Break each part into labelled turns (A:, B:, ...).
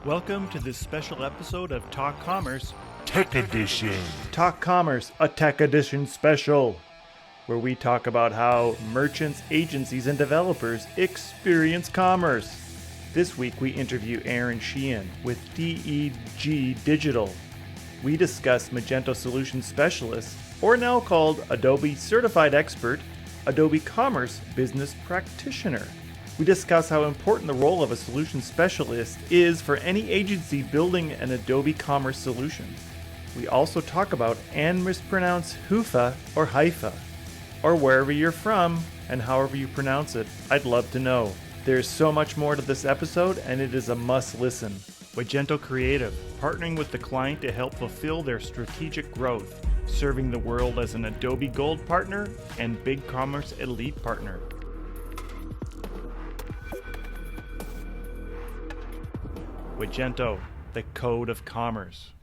A: Welcome to this special episode of Talk Commerce
B: Tech Edition.
A: Talk Commerce, a Tech Edition special, where we talk about how merchants, agencies, and developers experience commerce. This week we interview Aaron Sheehan with DEG Digital. We discuss Magento Solution Specialist, or now called Adobe Certified Expert, Adobe Commerce Business Practitioner. We discuss how important the role of a solution specialist is for any agency building an Adobe Commerce solution. We also talk about and mispronounce Hoofa or Haifa, or wherever you're from and however you pronounce it. I'd love to know. There's so much more to this episode, and it is a must listen. Magento Creative, partnering with the client to help fulfill their strategic growth, serving the world as an Adobe Gold partner and BigCommerce Elite partner. Magento, the code of commerce.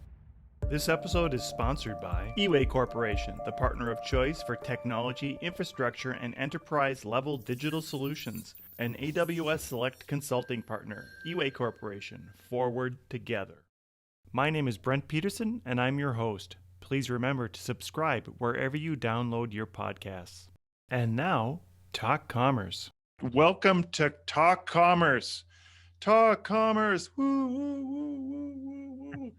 A: This episode is sponsored by eWay Corporation, the partner of choice for technology, infrastructure, and enterprise-level digital solutions. An AWS Select Consulting partner. eWay Corporation, forward together. My name is Brent Peterson, and I'm your host. Please remember to subscribe wherever you download your podcasts. And now, Talk Commerce. Welcome to Talk Commerce. Talk Commerce. Woo, woo, woo, woo, woo, woo.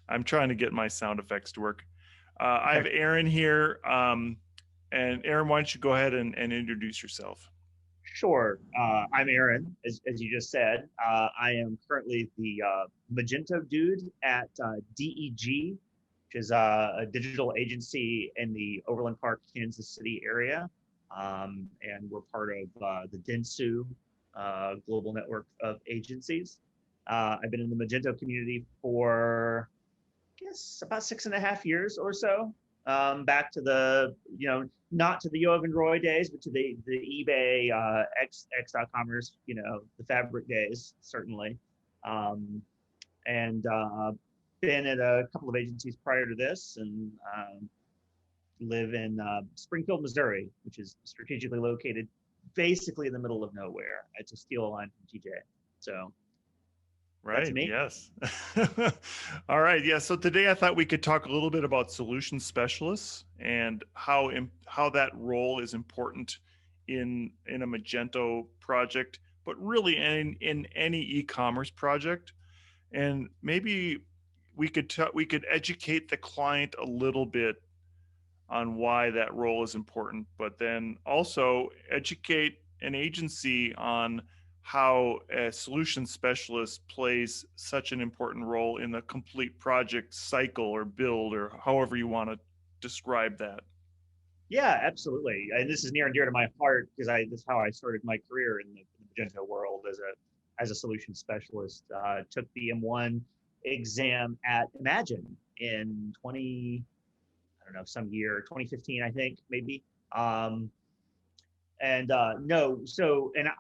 A: I'm trying to get my sound effects to work. I have Aaron here. And Aaron, why don't you go ahead and introduce yourself?
C: Sure. I'm Aaron, as you just said. I am currently the Magento dude at DEG, which is a digital agency in the Overland Park, Kansas City area. And we're part of the Dentsu global network of agencies. I've been in the Magento community for, I guess, about 6.5 years or so. Back to the, not to the Yoav and Roy days, but to the eBay, X.commerce, the Fabric days, certainly. And been at a couple of agencies prior to this, and live in Springfield, Missouri, which is strategically located basically in the middle of nowhere. It's a steal line from TJ. So
A: right,
C: that's me.
A: Yes. All right. Yeah. So today I thought we could talk a little bit about solution specialists and how that role is important in a Magento project, but really in any e-commerce project. And maybe we could educate the client a little bit on why that role is important, but then also educate an agency on how a solution specialist plays such an important role in the complete project cycle or build, or however you want to describe that.
C: Yeah, absolutely. And this is near and dear to my heart because this is how I started my career in the Magento world as a solution specialist. Took the M1 exam at Imagine in 2015, I think, maybe. And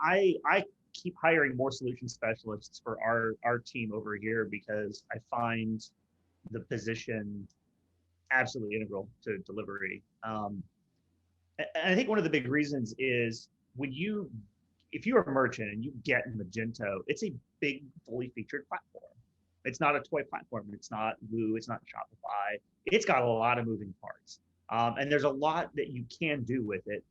C: I keep hiring more solution specialists for our team over here because I find the position absolutely integral to delivery. And I think one of the big reasons is if you're a merchant and you get Magento, it's a big, fully featured platform. It's not a toy platform. It's not Woo. It's not Shopify. It's got a lot of moving parts. And there's a lot that you can do with it.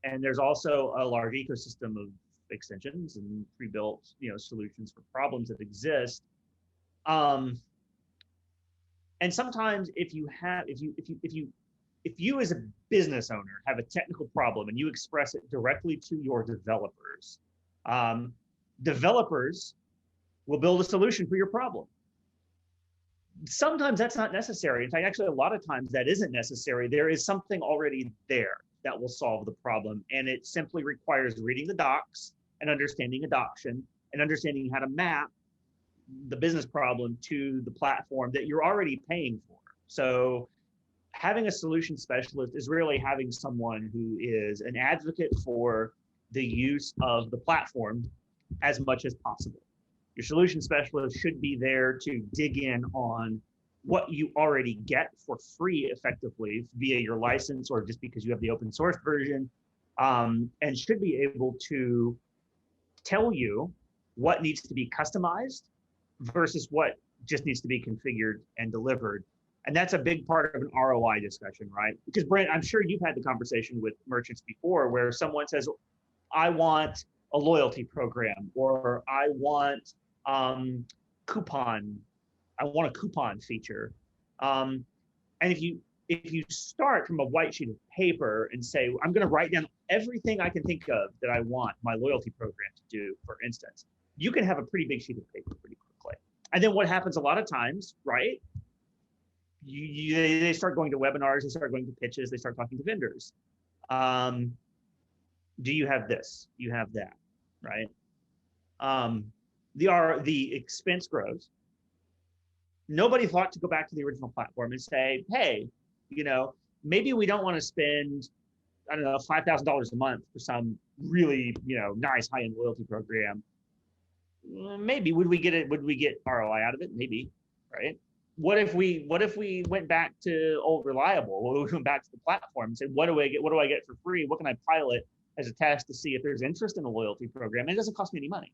C: And there's also a large ecosystem of extensions and pre-built, solutions for problems that exist. And sometimes if you as a business owner have a technical problem and you express it directly to your developers, developers will build a solution for your problem. Sometimes that's not necessary. In fact, actually, a lot of times that isn't necessary. There is something already there that will solve the problem. And it simply requires reading the docs and understanding adoption and understanding how to map the business problem to the platform that you're already paying for. So having a solution specialist is really having someone who is an advocate for the use of the platform as much as possible. Your solution specialist should be there to dig in on what you already get for free effectively via your license or just because you have the open source version, and should be able to tell you what needs to be customized versus what just needs to be configured and delivered. And that's a big part of an ROI discussion, right? Because Brent, I'm sure you've had the conversation with merchants before where someone says, I want a loyalty program, or I want coupon, I want a coupon feature. And if you start from a white sheet of paper and say, I'm going to write down everything I can think of that I want my loyalty program to do, for instance, you can have a pretty big sheet of paper pretty quickly. And then what happens a lot of times, right? They start going to webinars, they start going to pitches, they start talking to vendors. Do you have this? You have that, right? The expense grows. Nobody thought to go back to the original platform and say, hey, maybe we don't want to spend, I don't know, $5,000 a month for some really, nice high-end loyalty program. Maybe would we get ROI out of it? Maybe, right? What if we went back to old reliable? What if we went back to the platform and said, what do I get for free? What can I pilot as a test to see if there's interest in a loyalty program? And it doesn't cost me any money,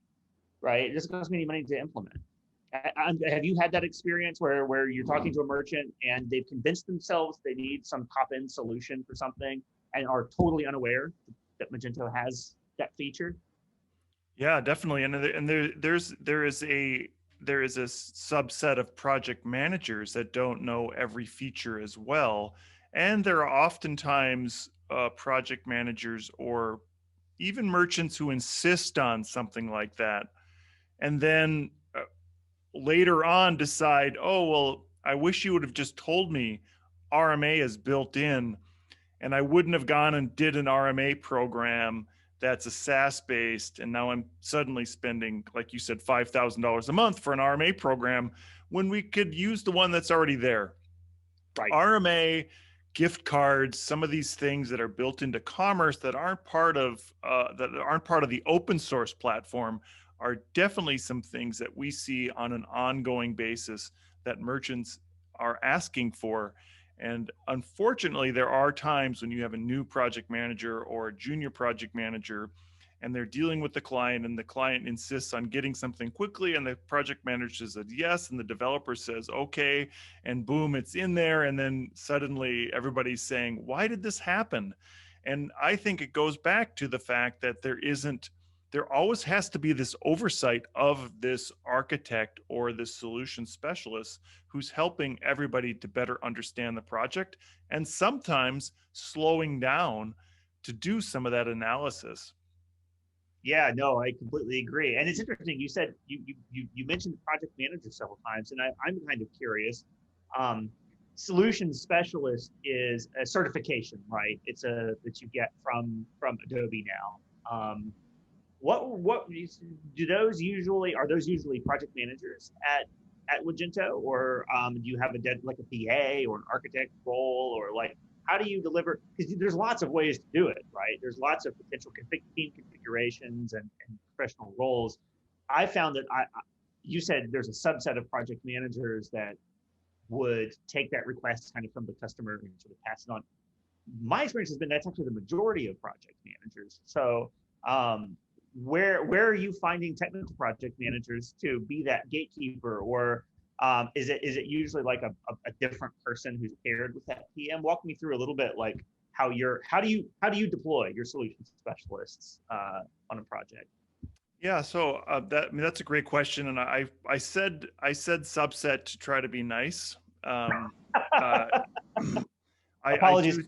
C: right? It doesn't cost me any money to implement. Have you had that experience where you're talking to a merchant and they've convinced themselves they need some top-end solution for something and are totally unaware that Magento has that feature?
A: Yeah, definitely. And there is a subset of project managers that don't know every feature as well. And there are oftentimes project managers or even merchants who insist on something like that. And then later on decide, oh, well, I wish you would have just told me RMA is built in, and I wouldn't have gone and did an RMA program that's a SaaS based, and now I'm suddenly spending, like you said, $5,000 a month for an RMA program when we could use the one that's already there.
C: Right.
A: RMA, gift cards, some of these things that are built into commerce that aren't part of the open source platform are definitely some things that we see on an ongoing basis that merchants are asking for. And unfortunately, there are times when you have a new project manager or a junior project manager and they're dealing with the client and the client insists on getting something quickly and the project manager says yes and the developer says okay, and boom, it's in there. And then suddenly everybody's saying, why did this happen? And I think it goes back to the fact that there always has to be this oversight of this architect or this solution specialist who's helping everybody to better understand the project and sometimes slowing down to do some of that analysis.
C: Yeah, no, I completely agree. And it's interesting. You said you mentioned project manager several times, and I'm kind of curious. Solution specialist is a certification, right? It's that you get from Adobe now. What do those usually are those usually project managers at Magento, or do you have like a PA or an architect role, or like how do you deliver? Because there's lots of ways to do it, right? There's lots of potential team configurations and professional roles. I found that you said there's a subset of project managers that would take that request kind of from the customer and sort of pass it on. My experience has been that's actually the majority of project managers. So where are you finding technical project managers to be that gatekeeper, or is it usually like a different person who's paired with that PM? Walk me through a little bit like how do you deploy your solution specialists on a project?
A: Yeah, so that's a great question, and I said subset to try to be nice.
C: Apologies.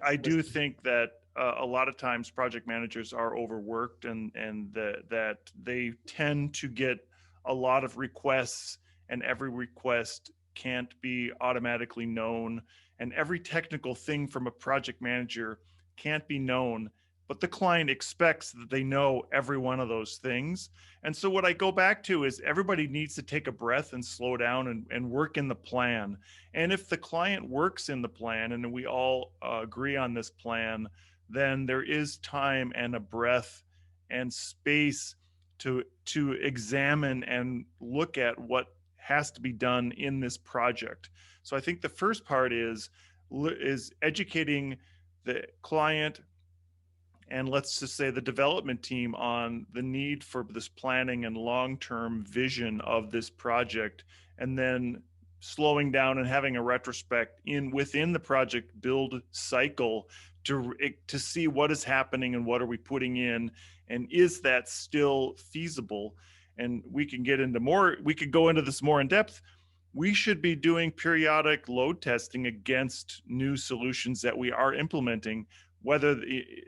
A: I do think that a lot of times project managers are overworked and that they tend to get a lot of requests, and every request can't be automatically known, and every technical thing from a project manager can't be known, but the client expects that they know every one of those things. And so what I go back to is everybody needs to take a breath and slow down and work in the plan. And if the client works in the plan and we all agree on this plan, then there is time and a breath and space to examine and look at what has to be done in this project. So I think the first part is educating the client and let's just say the development team on the need for this planning and long-term vision of this project, and then slowing down and having a retrospect within the project build cycle to see what is happening and what are we putting in, and is that still feasible. And we can go into this more in depth. We should be doing periodic load testing against new solutions that we are implementing,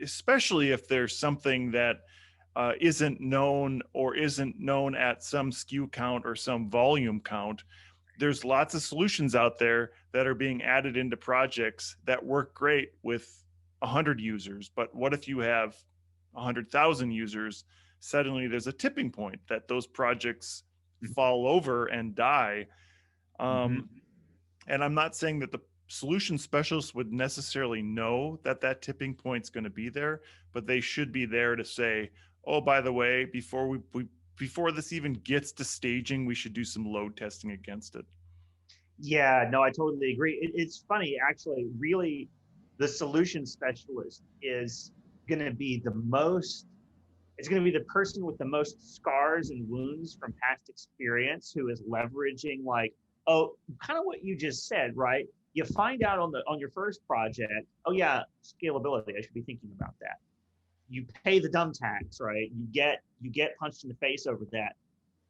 A: especially if there's something that isn't known or isn't known at some SKU count or some volume count. There's lots of solutions out there that are being added into projects that work great with 100 users. But what if you have 100,000 users? Suddenly there's a tipping point that those projects fall over and die. And I'm not saying that the solution specialists would necessarily know that that tipping point's going to be there, but they should be there to say, oh, by the way, before this even gets to staging, we should do some load testing against it.
C: Yeah, no, I totally agree. It's funny, actually, really, the solution specialist is going to be it's going to be the person with the most scars and wounds from past experience who is leveraging kind of what you just said, right? You find out on your first project, oh yeah, scalability, I should be thinking about that. You pay the dumb tax, right? You get punched in the face over that.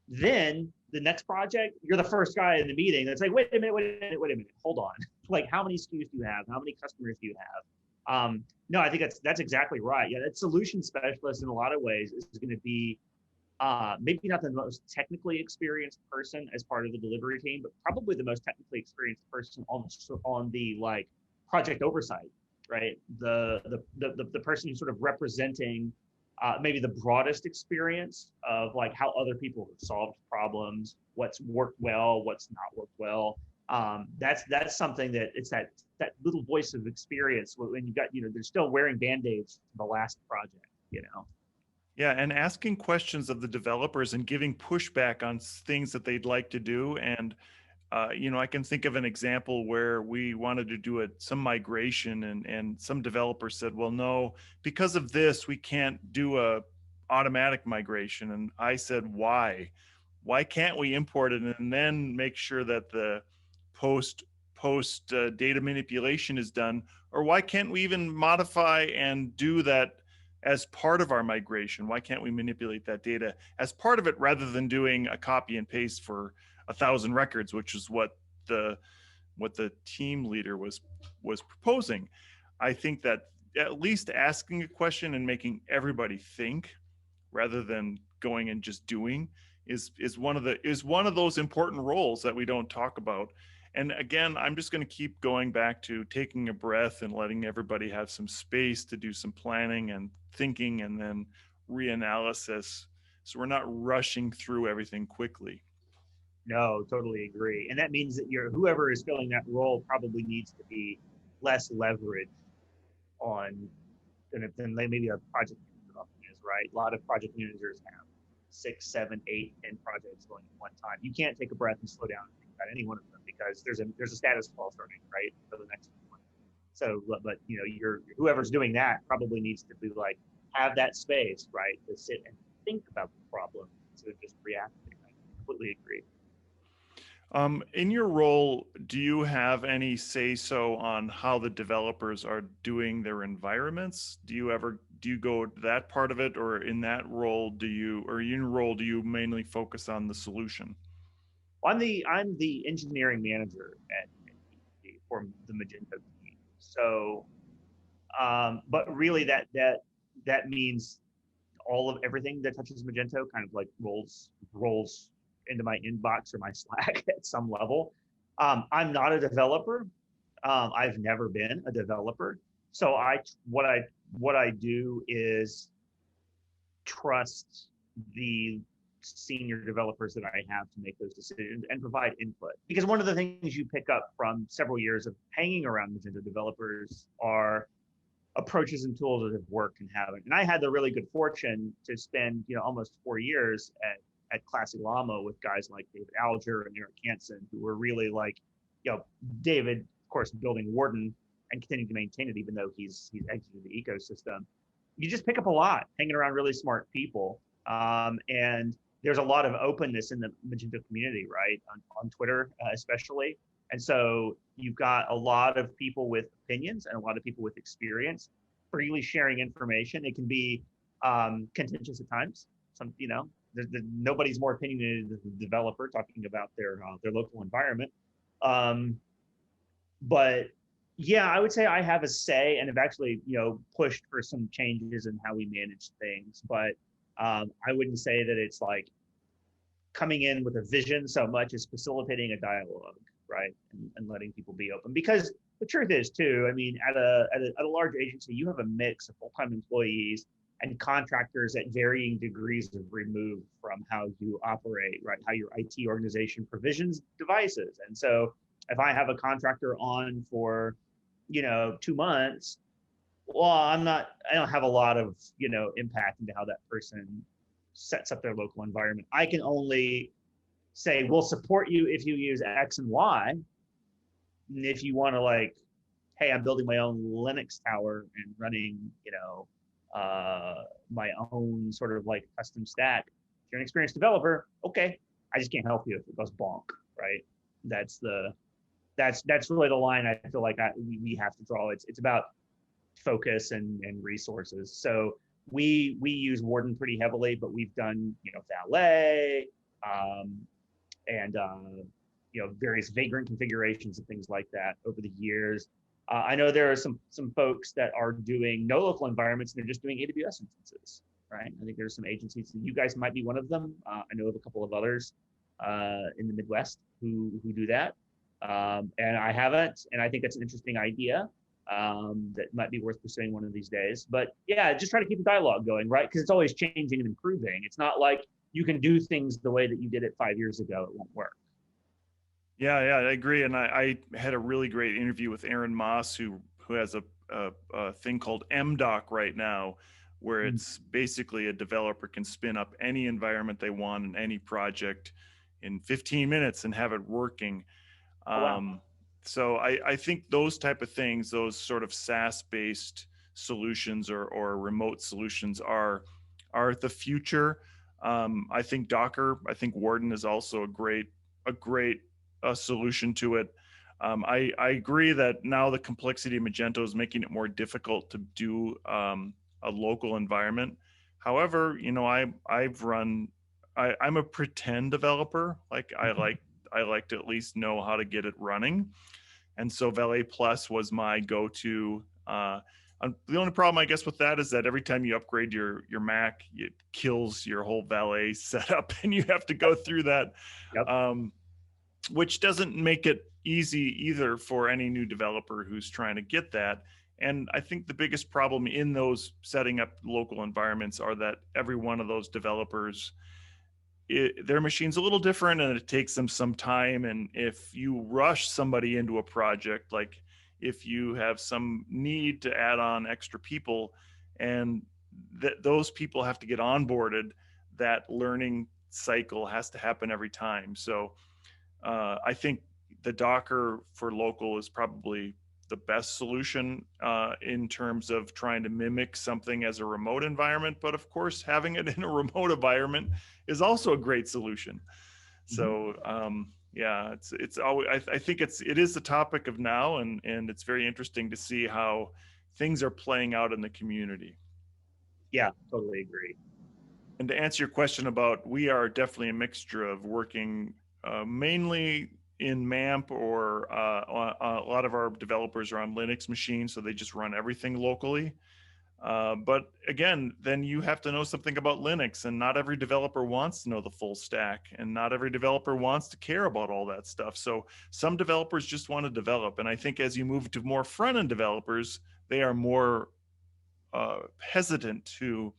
C: Then the next project, you're the first guy in the meeting that's like, wait a minute, hold on. Like, how many SKUs do you have? How many customers do you have? No, I think that's exactly right. Yeah, that solution specialist in a lot of ways is going to be maybe not the most technically experienced person as part of the delivery team, but probably the most technically experienced person on the like project oversight, right? The person who's sort of representing maybe the broadest experience of like how other people have solved problems, what's worked well, what's not worked well. That's something that it's that little voice of experience when you got, they're still wearing Band-Aids from the last project.
A: Yeah, and asking questions of the developers and giving pushback on things that they'd like to do. And I can think of an example where we wanted to do some migration, and some developers said, well, no, because of this, we can't do a automatic migration. And I said, why? Why can't we import it and then make sure that the post data manipulation is done? Or why can't we even modify and do that as part of our migration? Why can't we manipulate that data as part of it rather than doing a copy and paste for 1,000 records, which is what the team leader was proposing? I think that at least asking a question and making everybody think rather than going and just doing is one of those important roles that we don't talk about. And again, I'm just going to keep going back to taking a breath and letting everybody have some space to do some planning and thinking and then reanalysis, so we're not rushing through everything quickly.
C: No, totally agree. And that means that whoever is filling that role probably needs to be less leverage on than maybe a project manager often is, right? A lot of project managers have 6, 7, 8, 10 projects going at one time. You can't take a breath and slow down and think about any one of them because there's a status call starting, right, for the next one. So, but whoever's doing that probably needs to be like have that space, right, to sit and think about the problem instead of just reacting. I completely agree.
A: In your role, do you have any say-so on how the developers are doing their environments? Do you go to that part of it, or in that role, do you mainly focus on the solution?
C: I'm the engineering manager for the Magento team. So, but really that means all of everything that touches Magento kind of like rolls into my inbox or my Slack at some level. I'm not a developer. I've never been a developer. So what I do is trust the senior developers that I have to make those decisions and provide input. Because one of the things you pick up from several years of hanging around Magento developers are approaches and tools that have worked and haven't. And I had the really good fortune to spend almost 4 years at Classic Llama with guys like David Alger and Eric Hansen, who were really like, David, of course, building Warden and continuing to maintain it, even though he's exited the ecosystem. you just pick up a lot hanging around really smart people. And there's a lot of openness in the Magento community, right? On Twitter, especially. And so you've got a lot of people with opinions and a lot of people with experience freely sharing information. It can be contentious at times. Nobody's more opinionated than the developer talking about their local environment. But yeah, I would say I have a say and have actually, pushed for some changes in how we manage things. But I wouldn't say that it's like coming in with a vision so much as facilitating a dialogue, right? And letting people be open. Because the truth is too, I mean, at a large agency, you have a mix of full-time employees and contractors at varying degrees of remove from how you operate, right? How your IT organization provisions devices. And so if I have a contractor on for, 2 months, well, I don't have a lot of, impact into how that person sets up their local environment. I can only say, we'll support you if you use X and Y. And if you want to like, hey, I'm building my own Linux tower and running, my own sort of like custom stack. If you're an experienced developer, okay, I just can't help you if it goes bonk, right? That's really the line I feel like we have to draw. It's about focus and resources. So we use Warden pretty heavily, but we've done Valet and various vagrant configurations and things like that over the years. I know there are some folks that are doing no local environments and they're just doing AWS instances, right? I think there's some agencies, and you guys might be one of them. I know of a couple of others in the Midwest who do that. And I haven't, and I think that's an interesting idea that might be worth pursuing one of these days. But yeah, just try to keep the dialogue going, right? Because it's always changing and improving. It's not like you can do things the way that you did it 5 years ago. It won't work.
A: Yeah, I agree. And I had a really great interview with Aaron Moss, who has a thing called MDoc right now, where it's basically a developer can spin up any environment they want in any project in 15 minutes and have it working.
C: Oh, wow.
A: So I think those type of things, those sort of SaaS-based solutions or remote solutions are the future. I think Docker, I think Warden is also a great solution to it. I agree that now the complexity of Magento is making it more difficult to do a local environment. However, I'm a pretend developer. Like I like to at least know how to get it running. And so Valet Plus was my go-to. The only problem, I guess, with that is that every time you upgrade your Mac, it kills your whole Valet setup, and you have to go through that,
C: Yep.
A: which doesn't make it easy either for any new developer who's trying to get that. And I think the biggest problem in those setting up local environments are that every one of those developers, their machine's a little different and it takes them some time. And if you rush somebody into a project, like if you have some need to add on extra people and those people have to get onboarded, that learning cycle has to happen every time. So I think the Docker for local is probably the best solution in terms of trying to mimic something as a remote environment. But of course, having it in a remote environment is also a great solution. So yeah, it's always, I think it is the topic of now, and it's very interesting to see how things are playing out in the community.
C: Yeah, totally agree.
A: And to answer your question about, we are definitely a mixture of working mainly in MAMP, or a lot of our developers are on Linux machines, so they just run everything locally. But again, then you have to know something about Linux, and not every developer wants to know the full stack, and not every developer wants to care about all that stuff. So some developers just want to develop. And I think as you move to more front-end developers, they are more hesitant to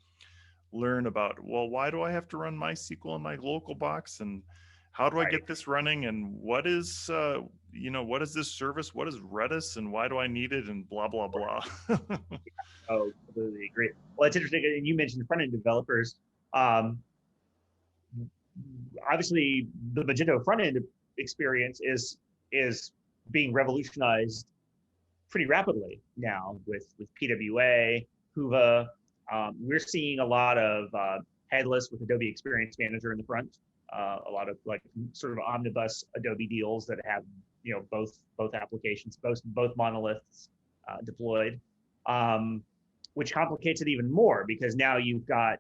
A: learn about, well, why do I have to run MySQL in my local box, and how do I get this running, and what is what is this service, what is Redis, and why do I need it, and blah blah blah.
C: Oh, completely agree. Well, it's interesting, and you mentioned front end developers. Obviously, the Magento front end experience is being revolutionized pretty rapidly now with PWA, Huva. We're seeing a lot of headless with Adobe Experience Manager in the front. A lot of like sort of omnibus Adobe deals that have both applications, both monoliths deployed, which complicates it even more because now you've got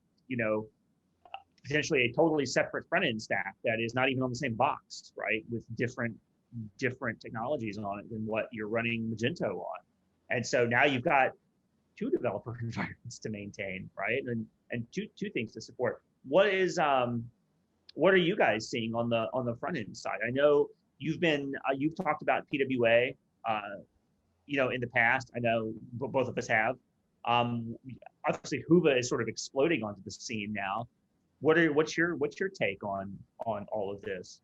C: potentially a totally separate front end stack that is not even on the same box, right, with different technologies on it than what you're running Magento on. And so now you've got two developer environments to maintain, right, and two things to support. What are you guys seeing on the front end side? I know you've talked about PWA, in the past. I know both of us have. Obviously, Huva is sort of exploding onto the scene now. What's your take on all of this?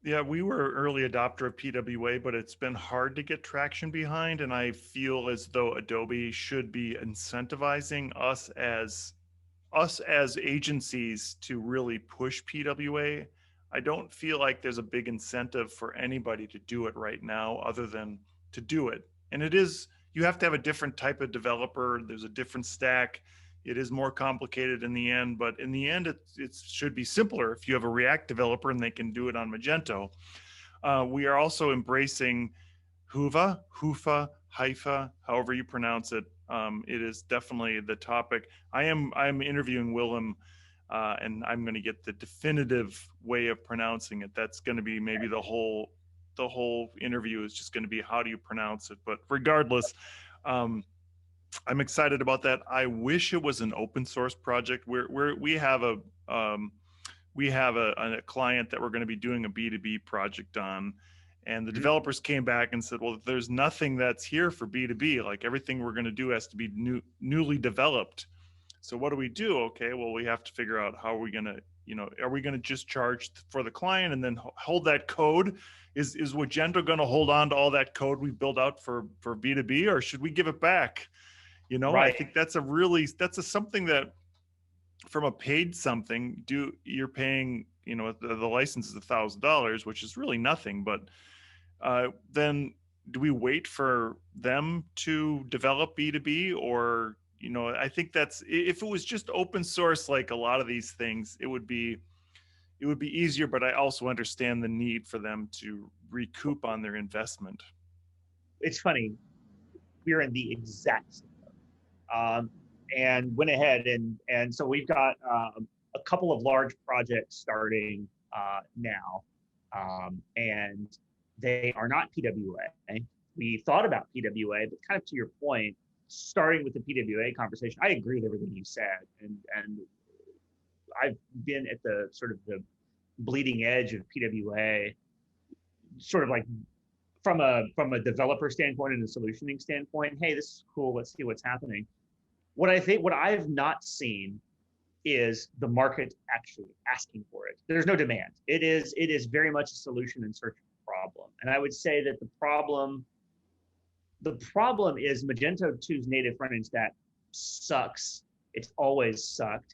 A: Yeah, we were early adopter of PWA, but it's been hard to get traction behind, and I feel as though Adobe should be incentivizing us as agencies to really push PWA. I don't feel like there's a big incentive for anybody to do it right now other than to do it. And you have to have a different type of developer. There's a different stack. It is more complicated in the end, but in the end, it should be simpler if you have a React developer and they can do it on Magento. We are also embracing Hufa, Haifa, however you pronounce it. It is definitely the topic. I'm interviewing Willem, and I'm going to get the definitive way of pronouncing it. That's going to be maybe the whole interview is just going to be how do you pronounce it. But regardless, I'm excited about that. I wish it was an open source project. We have a client that we're going to be doing a B2B project on. And the developers came back and said, well, there's nothing that's here for B2B. Like everything we're going to do has to be newly developed. So what do we do? Okay, well, we have to figure out how are we going to, are we going to just charge for the client and then hold that code? Is Magento going to hold on to all that code we built out for B2B, or should we give it back?
C: Right.
A: I think that's something that from a paid something, you're paying, the license is $1,000, which is really nothing, but then do we wait for them to develop B2B, or I think if it was just open source like a lot of these things, it would be easier, but I also understand the need for them to recoup on their investment.
C: It's funny, we're in the exact same and went ahead and so we've got a couple of large projects starting now, and they are not PWA. We thought about PWA, but kind of to your point, starting with the PWA conversation, I agree with everything you said, and I've been at the sort of the bleeding edge of PWA, sort of like from a developer standpoint and a solutioning standpoint. Hey, this is cool. Let's see what's happening. What I've not seen is the market actually asking for it. There's no demand. It is very much a solution in search of a problem. And I would say that the problem is Magento 2's native front end stack sucks. It's always sucked.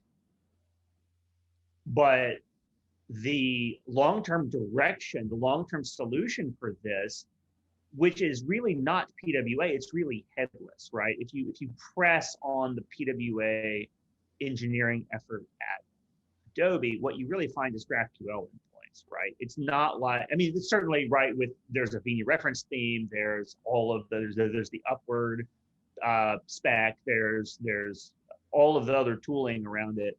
C: But the long-term direction, the long-term solution for this, which is really not PWA, it's really headless, right? If you press on the PWA engineering effort at Adobe, what you really find is GraphQL endpoints, right? It's not like, it's certainly right there's a VNU reference theme, there's the upward spec, there's all of the other tooling around it.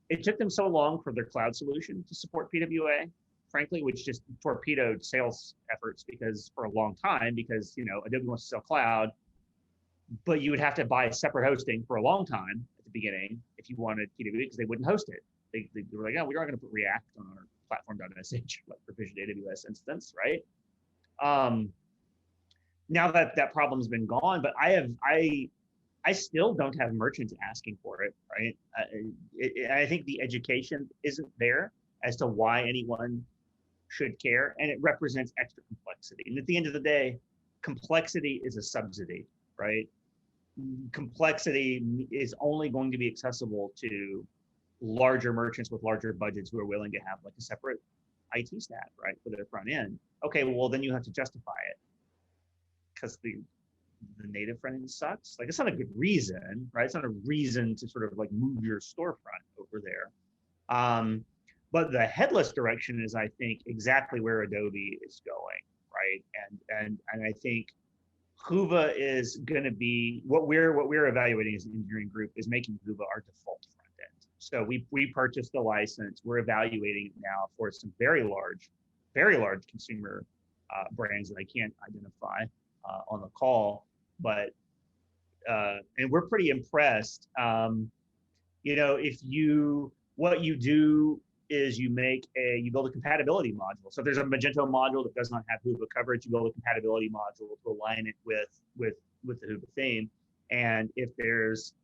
C: It took them so long for their cloud solution to support PWA, frankly, which just torpedoed sales efforts for a long time, because Adobe wants to sell cloud, but you would have to buy separate hosting for a long time at the beginning if you wanted PWA, because they wouldn't host it. They were like, oh, we aren't going to put React on our platform.sh, like provisioned AWS instance, right? Now that problem's been gone, but I still don't have merchants asking for it, right? I think the education isn't there as to why anyone should care, and it represents extra complexity. And at the end of the day, complexity is a subsidy, right? Complexity is only going to be accessible to larger merchants with larger budgets who are willing to have like a separate IT staff, right, for their front end. Okay, well then you have to justify it, because the native front end sucks. Like, it's not a good reason, right? It's not a reason to sort of like move your storefront over there. But the headless direction is, I think, exactly where Adobe is going, right? And I think Hoova is going to be what we're evaluating as an engineering group is making Hoova our default front end. So we purchased the license. We're evaluating it now for some very large consumer brands that I can't identify on the call, but and we're pretty impressed. What you do is you build a compatibility module. So if there's a Magento module that does not have Hoova coverage, you build a compatibility module to align it with the Hoova theme. And if there's,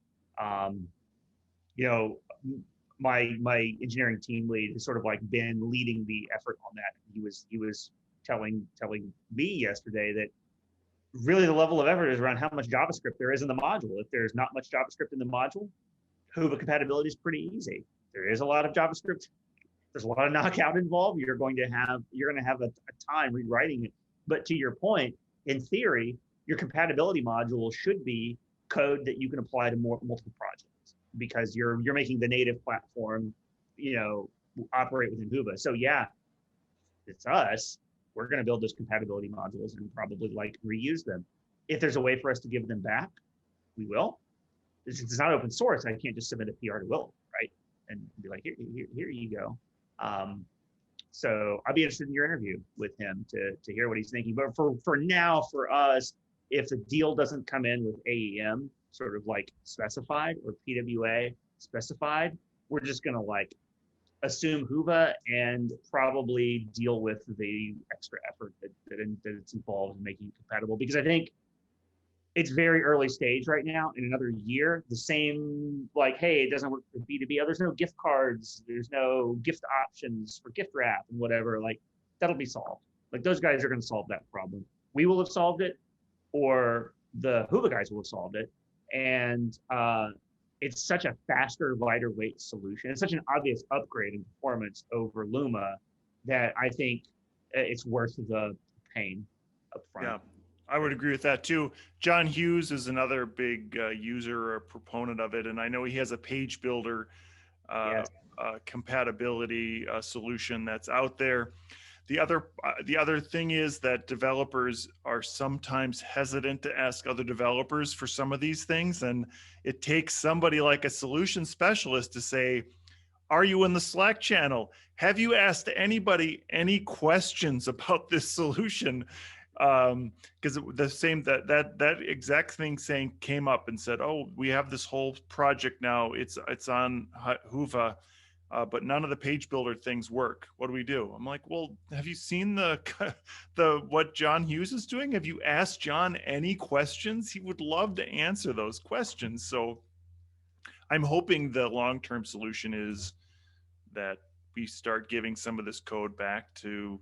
C: my engineering team lead has sort of like been leading the effort on that. He was telling me yesterday that really the level of effort is around how much JavaScript there is in the module. If there's not much JavaScript in the module, Hoova compatibility is pretty easy. There is a lot of JavaScript. There's a lot of knockout involved. You're going to have a time rewriting it. But to your point, in theory, your compatibility module should be code that you can apply to multiple projects, because you're making the native platform, operate within Hoova. So yeah, it's us. We're going to build those compatibility modules and probably like reuse them. If there's a way for us to give them back, we will. It's not open source. I can't just submit a PR to Will, right? And be like, here you go. So I'll be interested in your interview with him to hear what he's thinking. But for now, for us, if the deal doesn't come in with AEM sort of like specified or PWA specified, we're just gonna like assume Hoova and probably deal with the extra effort that it's involved in making it compatible. Because I think it's very early stage right now. In another year, the same, like, hey, it doesn't work for B2B. Oh, there's no gift cards. There's no gift options for gift wrap and whatever. Like, that'll be solved. Like, those guys are going to solve that problem. We will have solved it, or the Hoova guys will have solved it. And it's such a faster, lighter weight solution. It's such an obvious upgrade in performance over Luma that I think it's worth the pain up front.
A: Yeah. I would agree with that too. John Hughes is another big user or proponent of it, and I know he has a page builder compatibility solution that's out there. The other thing is that developers are sometimes hesitant to ask other developers for some of these things, and it takes somebody like a solution specialist to say, are you in the Slack channel? Have you asked anybody any questions about this solution? Because the same that exact thing came up and said, oh, we have this whole project now, it's on Hoova, but none of the page builder things work. What do we do? I'm like, well, have you seen the what John Hughes is doing? Have you asked John any questions? He would love to answer those questions. So I'm hoping the long-term solution is that we start giving some of this code back to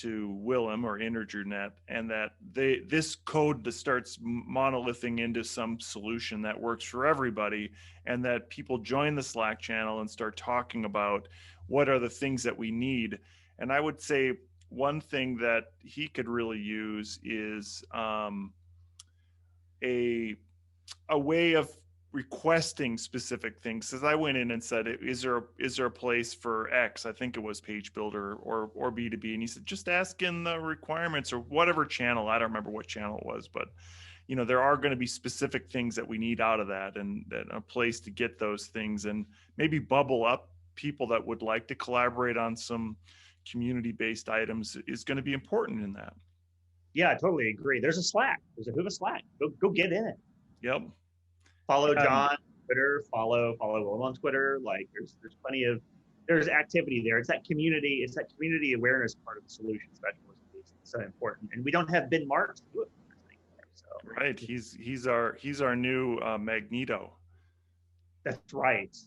A: Willem or IntergerNet, and that this code that starts monolithing into some solution that works for everybody, and that people join the Slack channel and start talking about what are the things that we need. And I would say one thing that he could really use is a way of requesting specific things. Because I went in and said, is there a place for X? I think it was Page Builder or B2B. And he said, just ask in the requirements or whatever channel. I don't remember what channel it was, but there are going to be specific things that we need out of that, and a place to get those things, and maybe bubble up people that would like to collaborate on some community-based items is going to be important in that.
C: Yeah, I totally agree. There's a Slack. There's a Hoova Slack. Go get in it.
A: Yep.
C: Follow John on Twitter, follow Will on Twitter. Like there's activity there. It's that community awareness part of the solution specialism. It's so important. And we don't have Ben Marks to do it for us anymore. So
A: right. He's our new Magneto.
C: That's right.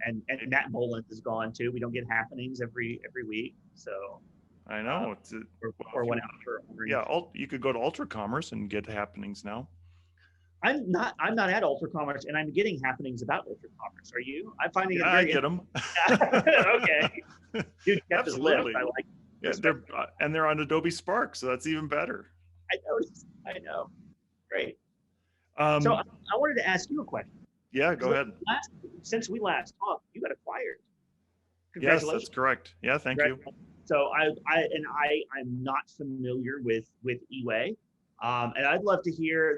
C: And Nat Boland is gone too. We don't get happenings every week. So
A: I know.
C: Or went out for
A: you could go to Ultra Commerce and get happenings now.
C: I'm not at Ultra Commerce, and I'm getting happenings about Ultra Commerce. Are you? I'm finding
A: I get them.
C: Okay, dude, kept his lip. I like.
A: Yeah, they're on Adobe Spark, so that's even better.
C: I know. Great. So
A: Um,
C: I wanted to ask you a question.
A: yeah, go
C: 'Cause
A: ahead.
C: since we last talked, you got acquired.
A: Yes, that's
C: Congratulations.
A: correct. Yeah, thank you.
C: So I'm not familiar with eWay, and I'd love to hear.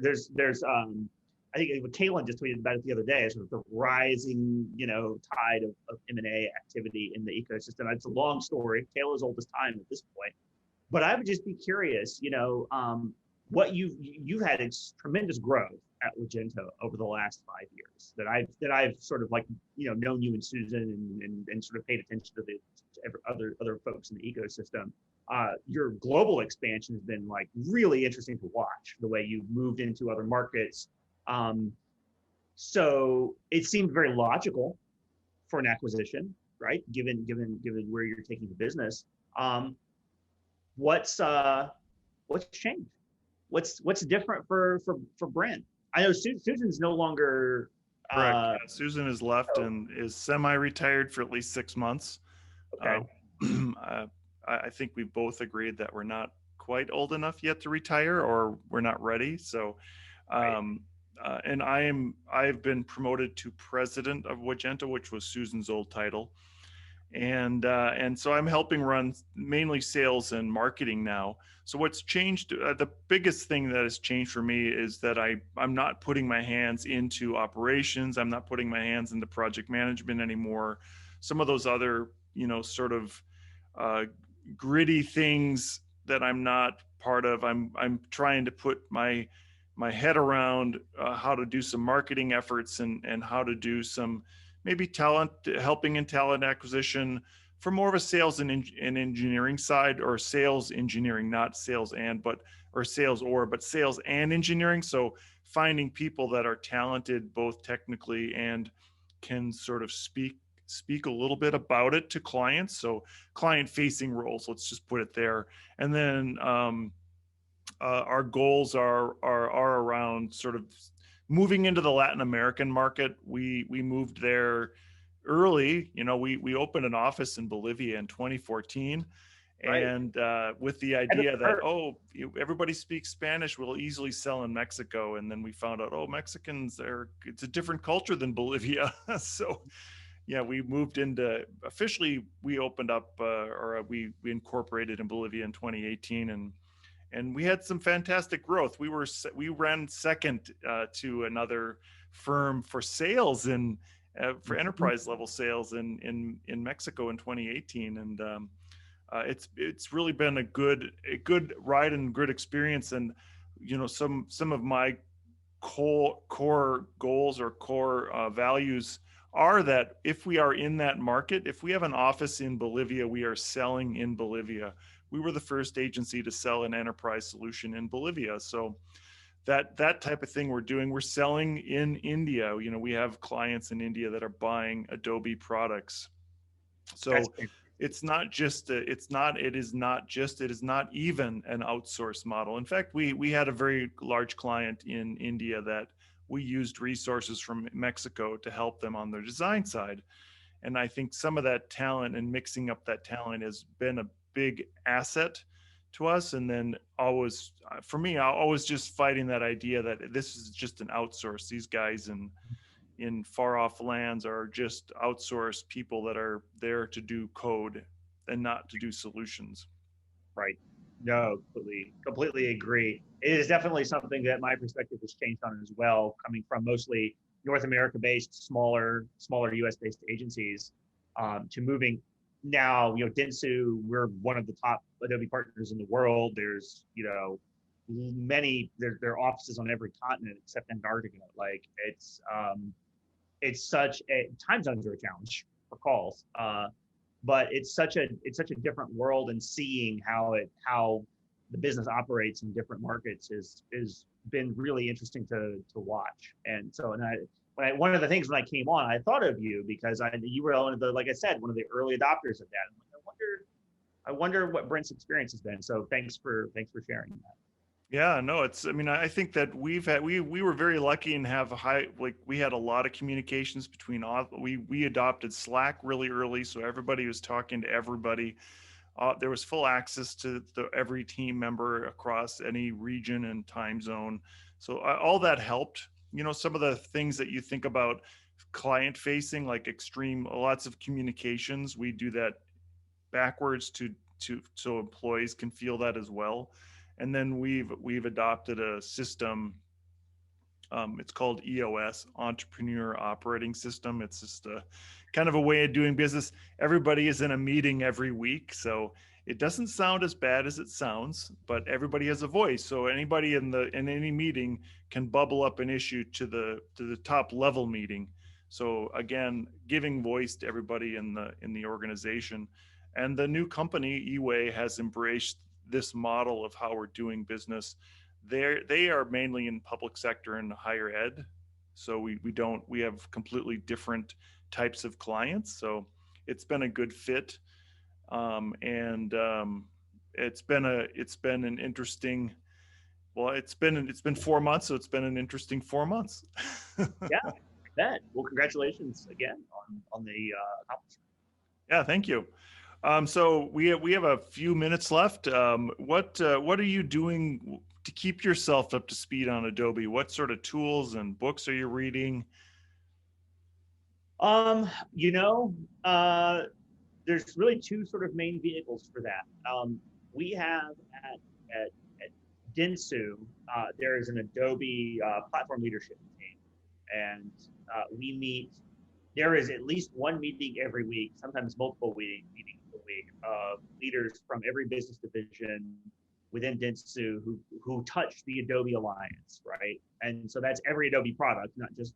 C: I think Kaylin just tweeted about it the other day. Sort of the rising, tide of M&A activity in the ecosystem. It's a long story. Tale as old as time at this point. But I would just be curious, what you've had tremendous growth at Magento over the last 5 years that I've sort of like known you and Susan and sort of paid attention to the other folks in the ecosystem. Your global expansion has been like really interesting to watch the way you've moved into other markets. Um, so it seemed very logical for an acquisition, right? Given where you're taking the business. Um, what's changed? What's different for Brent? I know Susan's no longer.
A: Correct. Yeah, Susan has left and is semi-retired for at least 6 months. Uh,
C: Okay.
A: I think we both agreed that we're not quite old enough yet to retire, or we're not ready. So,
C: Right.
A: um, and I've been promoted to president of Magento, which was Susan's old title, and so I'm helping run mainly sales and marketing now. So what's changed? The biggest thing that has changed for me is that I'm not putting my hands into operations. I'm not putting my hands into project management anymore. Some of those other sort of uh, gritty things that I'm not part of. I'm trying to put my head around how to do some marketing efforts and how to do some maybe helping in talent acquisition for more of a sales and engineering side, or sales engineering, not sales and, or sales but sales and engineering. So finding people that are talented both technically and can sort of speak a little bit about it to clients. So client facing roles, let's just put it there. And then our goals are around sort of moving into the Latin American market. We moved there early. We opened an office in Bolivia in 2014,
C: Right.
A: and with the idea that everybody speaks Spanish, we'll easily sell in Mexico. And then we found out, Mexicans it's a different culture than Bolivia. So yeah, we moved into officially. We opened up or we incorporated in Bolivia in 2018, and we had some fantastic growth. We ran second to another firm for sales and for enterprise level sales in Mexico in 2018, and it's really been a good ride and good experience. And some of my core goals or core values are that if we are in that market, if we have an office in Bolivia, we are selling in Bolivia. We were the first agency to sell an enterprise solution in Bolivia. So that type of thing we're doing. We're selling in India. We have clients in India that are buying Adobe products. So it's not just it is not even an outsourced model. In fact, we had a very large client in India that we used resources from Mexico to help them on their design side. And I think some of that talent and mixing up that talent has been a big asset to us. And then always, for me, I always just fighting that idea that this is just an outsource. These guys in far off lands are just outsourced people that are there to do code and not to do solutions.
C: Right. No, completely agree. It is definitely something that my perspective has changed on as well, coming from mostly North America-based, smaller U.S.-based agencies, to moving now. Dentsu, we're one of the top Adobe partners in the world. There's many. There are offices on every continent except Antarctica. Like it's such a time zones are a challenge for calls. But it's such a different world, and seeing how the business operates in different markets is been really interesting to watch. And so, one of the things when I came on, I thought of you because you were one of the, like I said, one of the early adopters of that. I wonder what Brent's experience has been. So thanks for sharing that.
A: Yeah, no, I think that we were very lucky and have we had a lot of communications between we adopted Slack really early, so everybody was talking to everybody. There was full access to every team member across any region and time zone. So all that helped. Some of the things that you think about client facing, like extreme, lots of communications, we do that backwards to so employees can feel that as well. And then we've adopted a system. It's called EOS, Entrepreneur Operating System. It's just a kind of a way of doing business. Everybody is in a meeting every week, so it doesn't sound as bad as it sounds, but everybody has a voice. So anybody in any meeting can bubble up an issue to the top level meeting. So again, giving voice to everybody in the organization. And the new company, eWay, has embraced this model of how we're doing business. They are mainly in public sector and higher ed, so we have completely different types of clients. So it's been a good fit, and it's been an interesting. Well, it's been 4 months, so it's been an interesting 4 months.
C: Yeah, I bet. Well, congratulations again on the accomplishment.
A: Yeah, thank you. So we have a few minutes left. What are you doing to keep yourself up to speed on Adobe? What sort of tools and books are you reading?
C: You know, there's really two sort of main vehicles for that. We have at Dentsu, there is an Adobe platform leadership team, and we meet. There is at least one meeting every week, sometimes multiple meetings a week, of leaders from every business division within Dentsu who touch the Adobe Alliance, right? And so that's every Adobe product, not just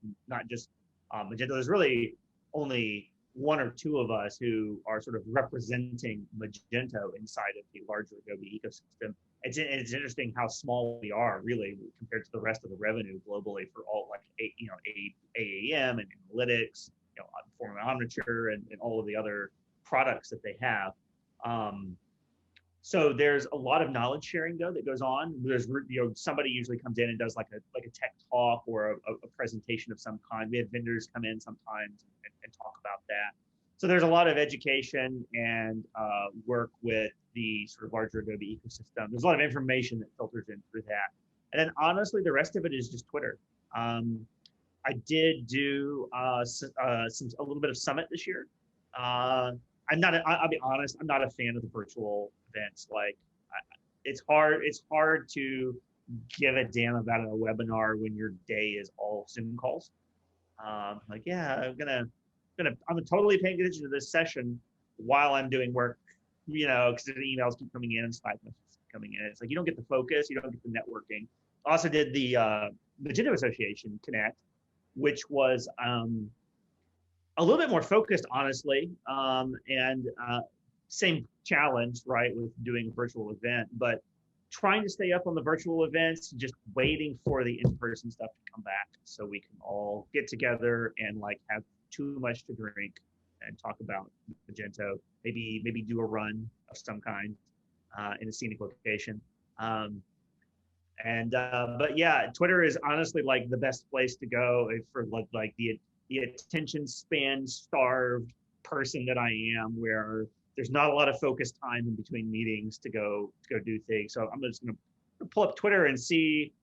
C: Magento. There's really only one or two of us who are sort of representing Magento inside of the larger Adobe ecosystem. It's interesting how small we are really compared to the rest of the revenue globally for all like AAM and analytics, Form Omniture and all of the other products that they have. So there's a lot of knowledge sharing though that goes on. There's somebody usually comes in and does like a tech talk or a presentation of some kind. We have vendors come in sometimes and talk about that. So there's a lot of education and work with the sort of larger Adobe ecosystem. There's a lot of information that filters in through that. And then honestly, the rest of it is just Twitter. I did do a little bit of Summit this year. I'll be honest, I'm not a fan of the virtual events. Like, it's hard to give a damn about a webinar when your day is all Zoom calls. Like, yeah, I'm totally paying attention to this session while I'm doing work, because the emails keep coming in and Slack messages coming in. It's like you don't get the focus, you don't get the networking. I also did the Magento Association Connect, which was a little bit more focused, honestly, and same challenge, right, with doing a virtual event, but trying to stay up on the virtual events, just waiting for the in-person stuff to come back so we can all get together and like have too much to drink and talk about Magento, maybe do a run of some kind in a scenic location. But yeah, Twitter is honestly like the best place to go for like the attention span starved person that I am, where there's not a lot of focus time in between meetings to go do things. So I'm just gonna pull up Twitter and see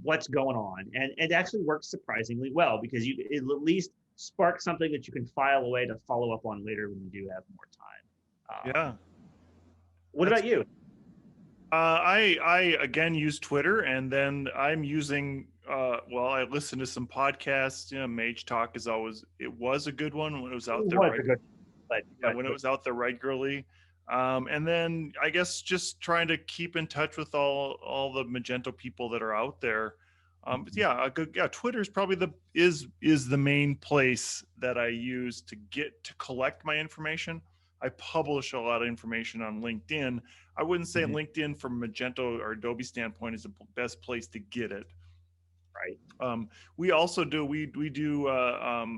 C: what's going on, and it actually works surprisingly well because it at least sparks something that you can file away to follow up on later when you do have more time.
A: Yeah.
C: What about you?
A: I again use Twitter, and then I'm using. I listen to some podcasts. Mage Talk it was a good one when it was out there. When it was out there regularly. And then I guess just trying to keep in touch with all the Magento people that are out there. Twitter is probably is the main place that I use to collect my information. I publish a lot of information on LinkedIn. I wouldn't say LinkedIn from Magento or Adobe standpoint is the best place to get it.
C: Right.
A: We also do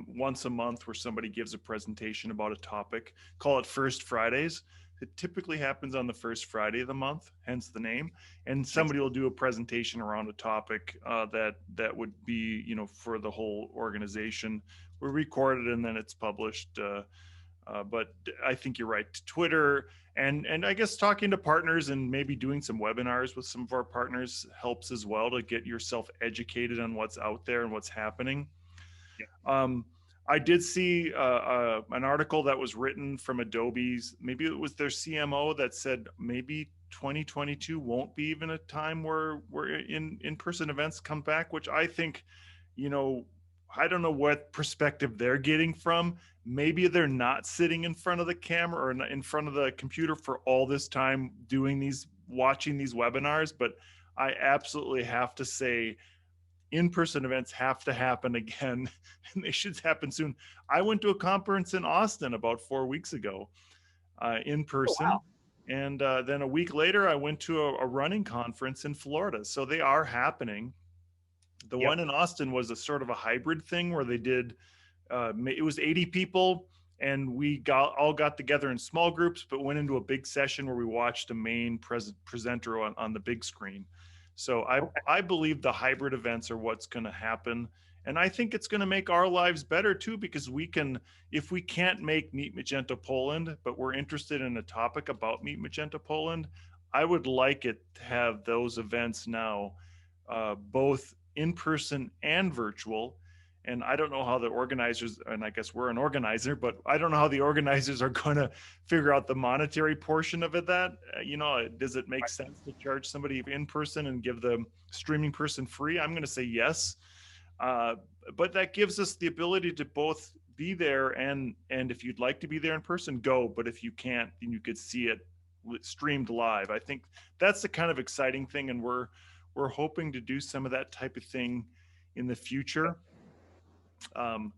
A: once a month where somebody gives a presentation about a topic. Call it First Fridays. It typically happens on the first Friday of the month, hence the name. And somebody will do a presentation around a topic that would be for the whole organization. We record it and then it's published But I think you're right. Twitter and I guess talking to partners and maybe doing some webinars with some of our partners helps as well to get yourself educated on what's out there and what's happening.
C: Yeah.
A: Um, I did see an article that was written from Adobe's, maybe it was their CMO, that said maybe 2022 won't be even a time where in-person events come back, which I think, you know, I don't know what perspective they're getting from. Maybe they're not sitting in front of the camera or in front of the computer for all this time watching these webinars, but I absolutely have to say in-person events have to happen again, and they should happen soon. I went to a conference in Austin about 4 weeks ago, in
C: Oh,
A: person,
C: wow.
A: and then a week later, I went to a running conference in Florida. So they are happening. The one
C: Yep.
A: in Austin was a sort of a hybrid thing where they did. It was 80 people, and we all got together in small groups, but went into a big session where we watched a main presenter on the big screen. So
C: Okay.
A: I believe the hybrid events are what's going to happen. And I think it's going to make our lives better too, because we can, if we can't make Meet Magento Poland, but we're interested in a topic about Meet Magento Poland, I would like it to have those events now, both in person and virtual. And I don't know how the organizers, and I guess we're an organizer, but I don't know how the organizers are going to figure out the monetary portion of it. That, does it make sense to charge somebody in person and give the streaming person free? I'm going to say yes. Uh, but that gives us the ability to both be there and if you'd like to be there in person, go. But if you can't, then you could see it streamed live. I think that's the kind of exciting thing, and we're hoping to do some of that type of thing in the future. Um,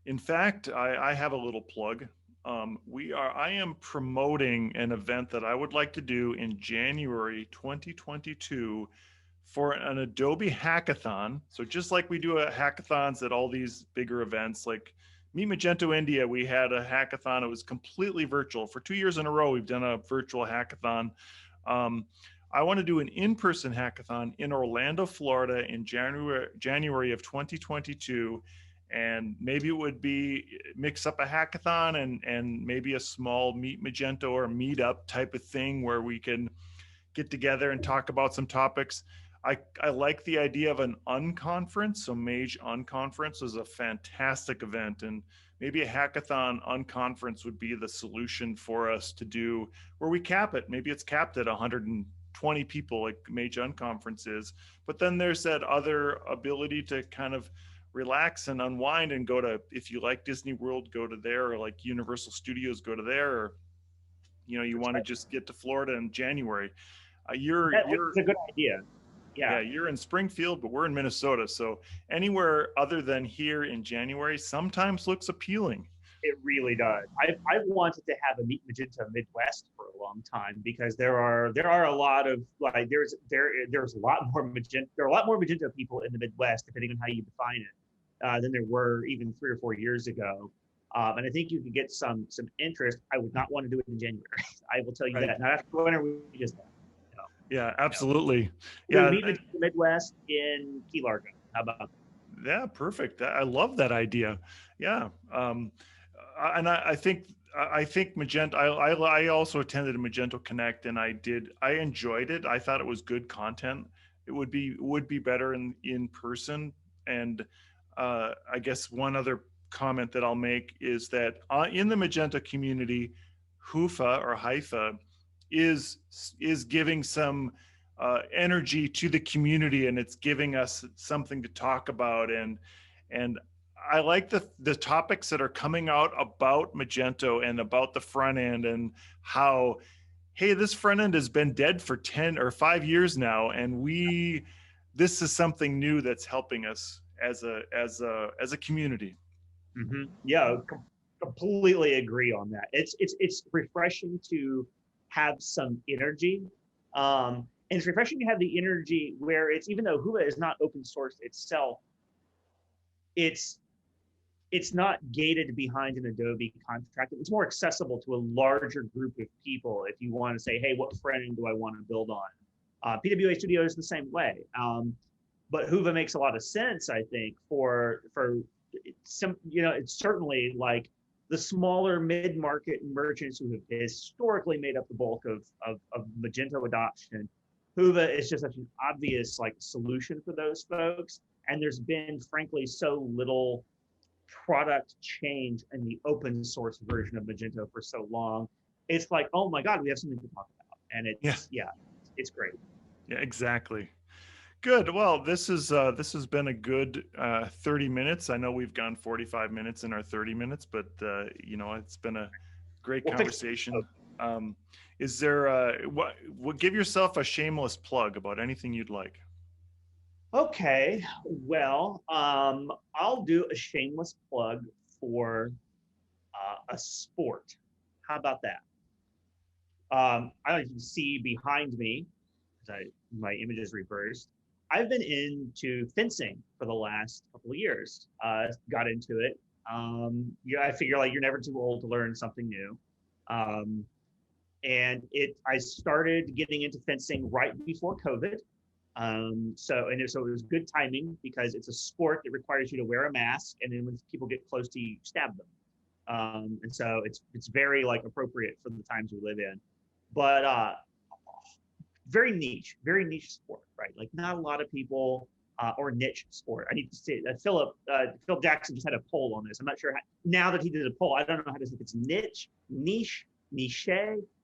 A: in fact, I have a little plug. I am promoting an event that I would like to do in January 2022 for an Adobe hackathon. So just like we do hackathons at all these bigger events, like Meet Magento India, we had a hackathon. It was completely virtual. For 2 years in a row, we've done a virtual hackathon. Um, I want to do an in-person hackathon in Orlando, Florida in January of 2022. And maybe it would be mix up a hackathon and maybe a small Meet Magento or meetup type of thing where we can get together and talk about some topics. I like the idea of an unconference. So Mage Unconference is a fantastic event, and maybe a hackathon unconference would be the solution for us to do, where we cap it. Maybe it's capped at 120 people like Mage Unconference is, but then there's that other ability to kind of relax and unwind and go to, if you like Disney World, go to there, or like Universal Studios, go to there, or you
C: That's
A: want to
C: right.
A: just get to Florida in January.
C: That's a good idea. Yeah.
A: Yeah, you're in Springfield, but we're in Minnesota. So anywhere other than here in January sometimes looks appealing.
C: It really does. I've wanted to have a Meet Magento Midwest for a long time because there are a lot of like there's a lot more Magento, there are a lot more Magento people in the Midwest, depending on how you define it, than there were even 3 or 4 years ago. And I think you could get some interest. I would not want to do it in January. I will tell you
A: Right.
C: that. Not after winter we just had. No,
A: Yeah,
C: no.
A: absolutely.
C: Do
A: Yeah,
C: Meet Magento Midwest in Key Largo. How about that?
A: yeah, perfect. I love that idea. Yeah. And I think Magento. I also attended a Magento Connect, and I enjoyed it. I thought it was good content. It would be better in person. And I guess one other comment that I'll make is that in the Magento community, Hoofa or Haifa is giving some energy to the community, and it's giving us something to talk about. And I like the topics that are coming out about Magento and about the front end, and how, hey, this front end has been dead for 10 or 5 years now, and this is something new that's helping us as a community.
C: Yeah, completely agree on that. It's refreshing to have some energy, and it's refreshing to have the energy where it's, even though Hua is not open source itself, it's it's not gated behind an Adobe contract. It's more accessible to a larger group of people if you want to say, hey, what front end do I want to build on? PWA Studio is the same way. But Hoover makes a lot of sense, I think, for some, it's certainly like the smaller mid-market merchants who have historically made up the bulk of Magento adoption, Whova is just such an obvious like solution for those folks. And there's been, frankly, so little product change in the open source version of Magento for so long. It's like, oh my God, we have something to talk about. And it's great.
A: Yeah, exactly. Good. Well, this has been a good 30 minutes. I know we've gone 45 minutes in our 30 minutes, but it's been a great conversation. Is there give yourself a shameless plug about anything you'd like?
C: Okay, well, I'll do a shameless plug for a sport. How about that? I don't know if you can see behind me, my image is reversed. I've been into fencing for the last couple of years. Got into it. I figure like you're never too old to learn something new. I started getting into fencing right before COVID. So it was good timing because it's a sport that requires you to wear a mask, and then when people get close to you, you stab them. And so it's very like appropriate for the times we live in. But very niche sport, right? Like not a lot of people or niche sport. I need to say that Phil Jackson just had a poll on this. I'm not sure now that he did a poll. I don't know how to say if it's niche.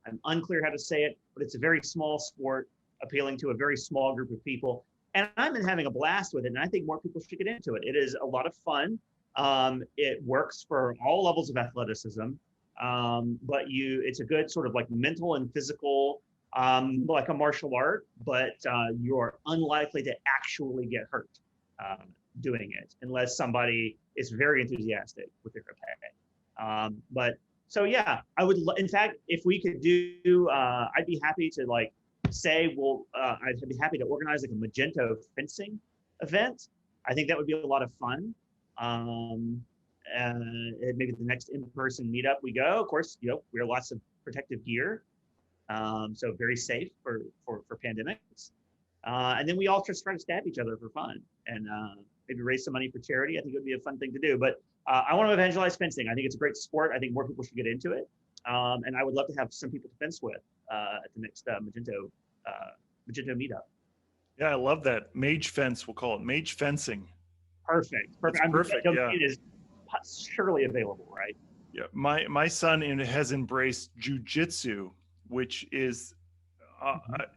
C: I'm unclear how to say it, but it's a very small sport appealing to a very small group of people. And I've been having a blast with it, and I think more people should get into it. It is a lot of fun. It works for all levels of athleticism, but it's a good sort of like mental and physical, like a martial art, but you're unlikely to actually get hurt doing it unless somebody is very enthusiastic with their pay. So yeah, I would, in fact, if we could do, I'd be happy to like say, I'd be happy to organize like a Magento fencing event. I think that would be a lot of fun. Maybe the next in-person meetup we go, of course, wear lots of protective gear. So very safe for pandemics. And then we all just try to stab each other for fun and maybe raise some money for charity. I think it would be a fun thing to do. But I want to evangelize fencing. I think it's a great sport. I think more people should get into it. And I would love to have some people to fence with at the next Magento meetup.
A: Yeah, I love that. Mage fence, we'll call it Mage fencing.
C: Perfect.
A: Perfect. Yeah.
C: It is surely available, right?
A: Yeah. My son has embraced jujitsu, which is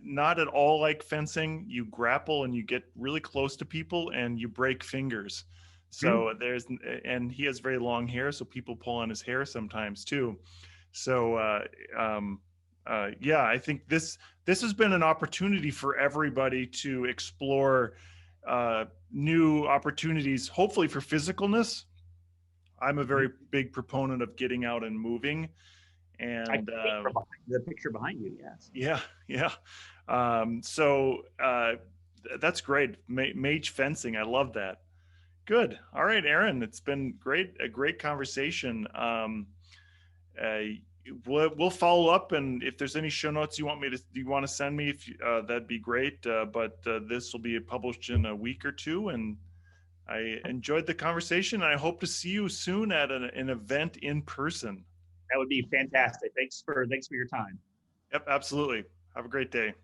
A: not at all like fencing. You grapple and you get really close to people and you break fingers. So and he has very long hair, so people pull on his hair sometimes too. So I think this has been an opportunity for everybody to explore new opportunities, hopefully for physicalness. I'm a very big proponent of getting out and moving. And
C: the picture behind you, yes.
A: Yeah. That's great. Mage fencing. I love that. Good. All right, Aaron, it's been a great conversation. We'll follow up, and if there's any show notes you want to send me, that'd be great. But this will be published in a week or two, and I enjoyed the conversation. And I hope to see you soon at an event in person.
C: That would be fantastic. Thanks for your time.
A: Yep, absolutely. Have a great day.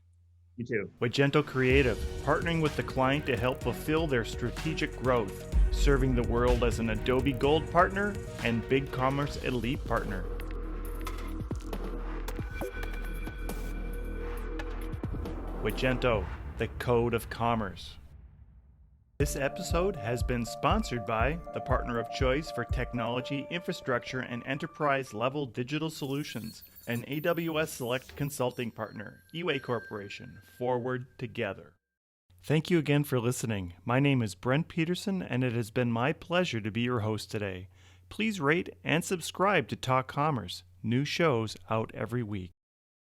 C: You too.
A: Magento Creative, partnering with the client to help fulfill their strategic growth, serving the world as an Adobe Gold partner and BigCommerce Elite partner. Magento, the code of commerce. This episode has been sponsored by the partner of choice for technology, infrastructure, and enterprise-level digital solutions, an AWS Select consulting partner, eWay Corporation, Forward Together. Thank you again for listening. My name is Brent Peterson, and it has been my pleasure to be your host today. Please rate and subscribe to Talk Commerce. New shows out every week.